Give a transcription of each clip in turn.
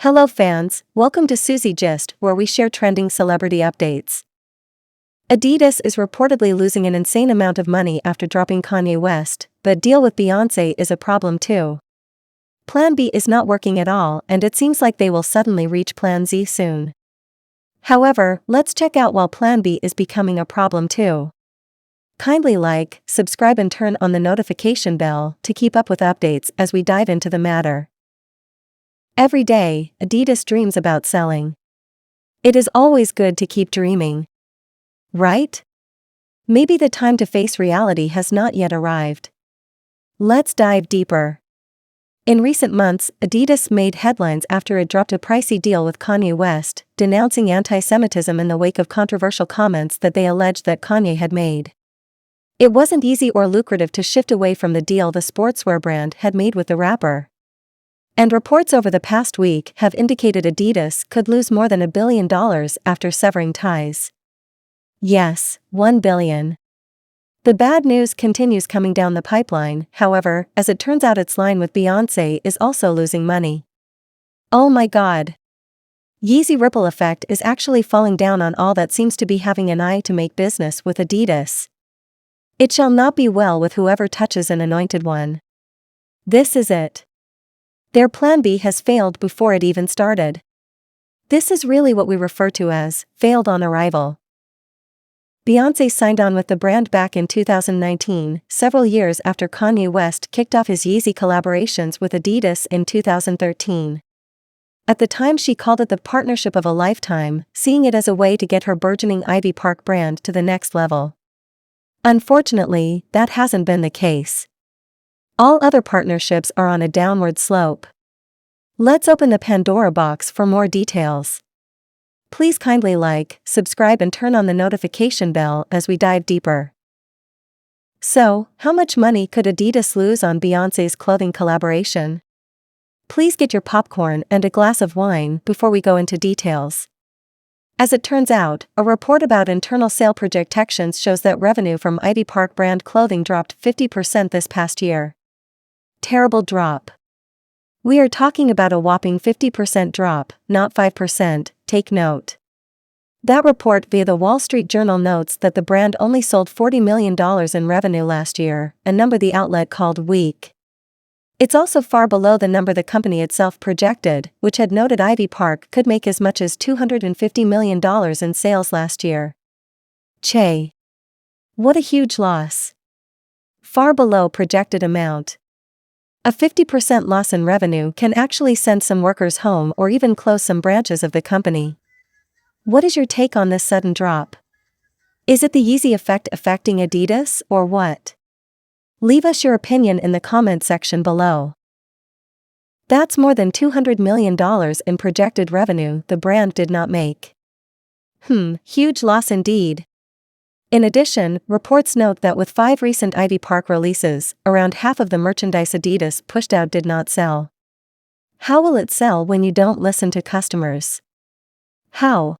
Hello fans, welcome to Susie Gist, where we share trending celebrity updates. Adidas is reportedly losing an insane amount of money after dropping Kanye West, but deal with Beyoncé is a problem too. Plan B is not working at all, and it seems like they will suddenly reach Plan Z soon. However, let's check out why Plan B is becoming a problem too. Kindly like, subscribe and turn on the notification bell to keep up with updates as we dive into the matter. Every day, Adidas dreams about selling. It is always good to keep dreaming. Right? Maybe the time to face reality has not yet arrived. Let's dive deeper. In recent months, Adidas made headlines after it dropped a pricey deal with Kanye West, denouncing anti-Semitism in the wake of controversial comments that they alleged that Kanye had made. It wasn't easy or lucrative to shift away from the deal the sportswear brand had made with the rapper. And reports over the past week have indicated Adidas could lose more than $1 billion after severing ties. Yes, $1 billion. The bad news continues coming down the pipeline, however, as it turns out its line with Beyoncé is also losing money. Oh my god. Yeezy ripple effect is actually falling down on all that seems to be having an eye to make business with Adidas. It shall not be well with whoever touches an anointed one. This is it. Their plan B has failed before it even started. This is really what we refer to as failed on arrival. Beyoncé signed on with the brand back in 2019, several years after Kanye West kicked off his Yeezy collaborations with Adidas in 2013. At the time, she called it the partnership of a lifetime, seeing it as a way to get her burgeoning Ivy Park brand to the next level. Unfortunately, that hasn't been the case. All other partnerships are on a downward slope. Let's open the Pandora box for more details. Please kindly like, subscribe and turn on the notification bell as we dive deeper. So, how much money could Adidas lose on Beyoncé's clothing collaboration? Please get your popcorn and a glass of wine before we go into details. As it turns out, a report about internal sale projections shows that revenue from Ivy Park brand clothing dropped 50% this past year. Terrible drop. We are talking about a whopping 50% drop, not 5%, take note. That report via the Wall Street Journal notes that the brand only sold $40 million in revenue last year, a number the outlet called weak. It's also far below the number the company itself projected, which had noted Ivy Park could make as much as $250 million in sales last year. Che. What a huge loss. Far below projected amount. A 50% loss in revenue can actually send some workers home or even close some branches of the company. What is your take on this sudden drop? Is it the Yeezy effect affecting Adidas, or what? Leave us your opinion in the comment section below. That's more than $200 million in projected revenue the brand did not make. Huge loss indeed. In addition, reports note that with 5 recent Ivy Park releases, around half of the merchandise Adidas pushed out did not sell. How will it sell when you don't listen to customers? How?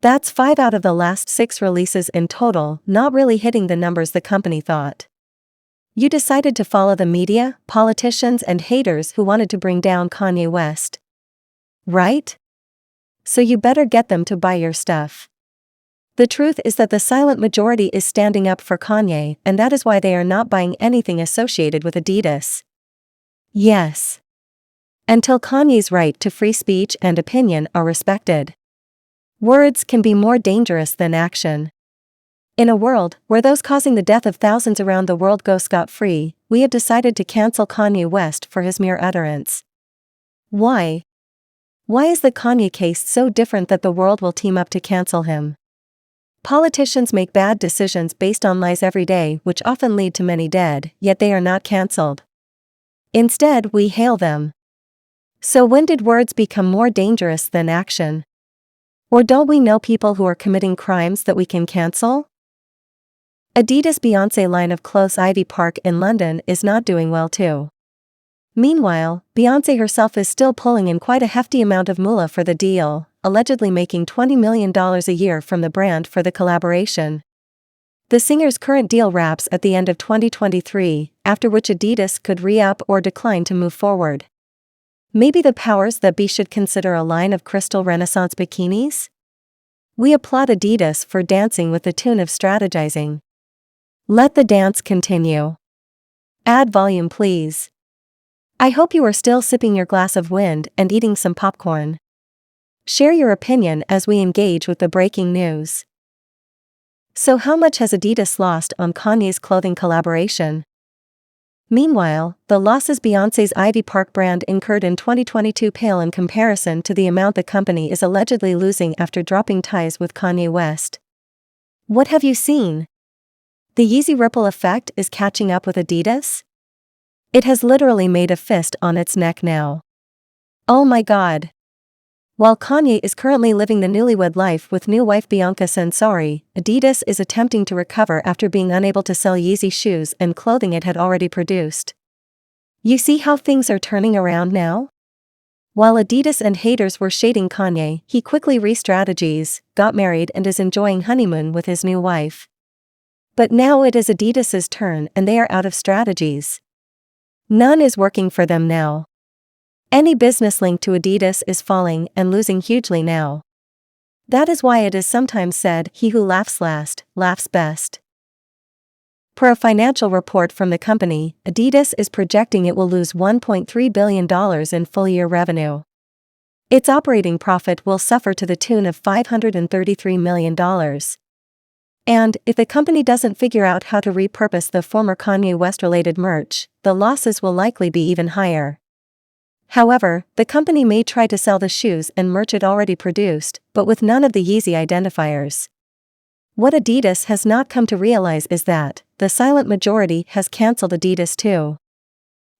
That's 5 out of the last 6 releases in total, not really hitting the numbers the company thought. You decided to follow the media, politicians and haters who wanted to bring down Kanye West. Right? So you better get them to buy your stuff. The truth is that the silent majority is standing up for Kanye, and that is why they are not buying anything associated with Adidas. Yes. Until Kanye's right to free speech and opinion are respected. Words can be more dangerous than action. In a world where those causing the death of thousands around the world go scot-free, we have decided to cancel Kanye West for his mere utterance. Why? Why is the Kanye case so different that the world will team up to cancel him? Politicians make bad decisions based on lies every day, which often lead to many dead, yet they are not cancelled. Instead, we hail them. So when did words become more dangerous than action? Or don't we know people who are committing crimes that we can cancel? Adidas Beyoncé line of clothes Ivy Park in London is not doing well too. Meanwhile, Beyoncé herself is still pulling in quite a hefty amount of moolah for the deal, allegedly making $20 million a year from the brand for the collaboration. The singer's current deal wraps at the end of 2023, after which Adidas could re-up or decline to move forward. Maybe the powers that be should consider a line of crystal Renaissance bikinis? We applaud Adidas for dancing with the tune of strategizing. Let the dance continue. Add volume, please. I hope you are still sipping your glass of wind and eating some popcorn. Share your opinion as we engage with the breaking news. So how much has Adidas lost on Kanye's clothing collaboration? Meanwhile, the losses Beyoncé's Ivy Park brand incurred in 2022 pale in comparison to the amount the company is allegedly losing after dropping ties with Kanye West. What have you seen? The Yeezy ripple effect is catching up with Adidas? It has literally made a fist on its neck now. Oh my god. While Kanye is currently living the newlywed life with new wife Biancacensori, Adidas is attempting to recover after being unable to sell Yeezy shoes and clothing it had already produced. You see how things are turning around now? While Adidas and haters were shading Kanye, he quickly re-strategies, got married and is enjoying honeymoon with his new wife. But now it is Adidas's turn and they are out of strategies. None is working for them now. Any business link to Adidas is falling and losing hugely now. That is why it is sometimes said, he who laughs last, laughs best. Per a financial report from the company, Adidas is projecting it will lose $1.3 billion in full-year revenue. Its operating profit will suffer to the tune of $533 million. And, if the company doesn't figure out how to repurpose the former Kanye West-related merch, the losses will likely be even higher. However, the company may try to sell the shoes and merch it already produced, but with none of the Yeezy identifiers. What Adidas has not come to realize is that, the silent majority has cancelled Adidas too.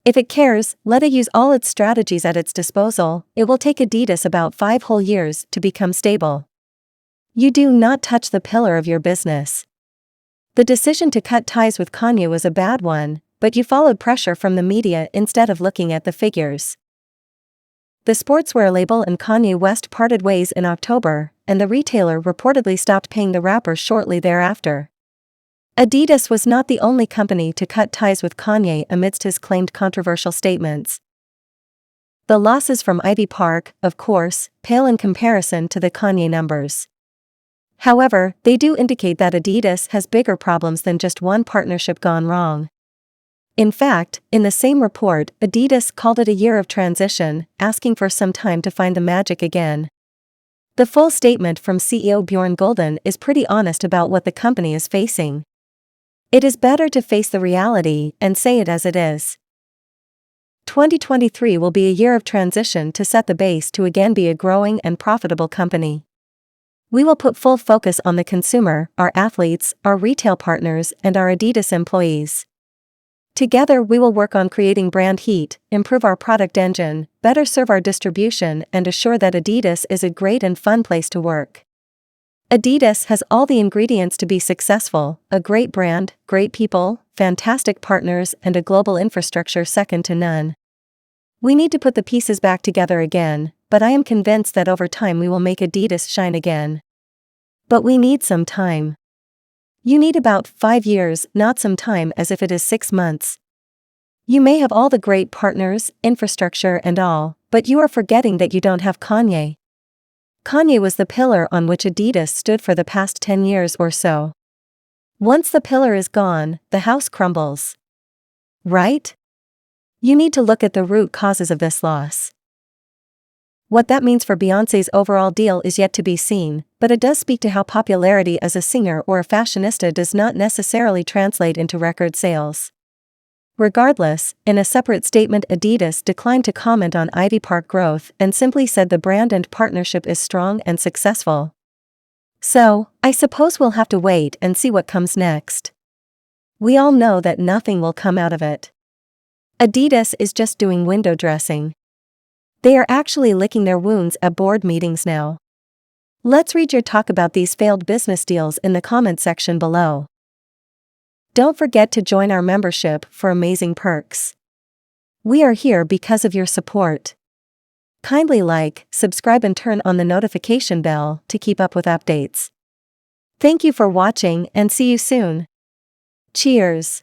If it cares, let it use all its strategies at its disposal. It will take Adidas about 5 whole years to become stable. You do not touch the pillar of your business. The decision to cut ties with Kanye was a bad one, but you followed pressure from the media instead of looking at the figures. The sportswear label and Kanye West parted ways in October, and the retailer reportedly stopped paying the rapper shortly thereafter. Adidas was not the only company to cut ties with Kanye amidst his claimed controversial statements. The losses from Ivy Park, of course, pale in comparison to the Kanye numbers. However, they do indicate that Adidas has bigger problems than just one partnership gone wrong. In fact, in the same report, Adidas called it a year of transition, asking for some time to find the magic again. The full statement from CEO Bjorn Gulden is pretty honest about what the company is facing. It is better to face the reality and say it as it is. 2023 will be a year of transition to set the base to again be a growing and profitable company. We will put full focus on the consumer, our athletes, our retail partners, and our Adidas employees. Together we will work on creating brand heat, improve our product engine, better serve our distribution, and assure that Adidas is a great and fun place to work. Adidas has all the ingredients to be successful: a great brand, great people, fantastic partners, and a global infrastructure second to none. We need to put the pieces back together again, but I am convinced that over time we will make Adidas shine again. But we need some time. You need about 5 years, not some time as if it is 6 months. You may have all the great partners, infrastructure and all, but you are forgetting that you don't have Kanye. Kanye was the pillar on which Adidas stood for the past 10 years or so. Once the pillar is gone, the house crumbles. Right? You need to look at the root causes of this loss. What that means for Beyoncé's overall deal is yet to be seen, but it does speak to how popularity as a singer or a fashionista does not necessarily translate into record sales. Regardless, in a separate statement, Adidas declined to comment on Ivy Park growth and simply said the brand and partnership is strong and successful. So, I suppose we'll have to wait and see what comes next. We all know that nothing will come out of it. Adidas is just doing window dressing. They are actually licking their wounds at board meetings now. Let's read your talk about these failed business deals in the comment section below. Don't forget to join our membership for amazing perks. We are here because of your support. Kindly like, subscribe and turn on the notification bell to keep up with updates. Thank you for watching and see you soon. Cheers.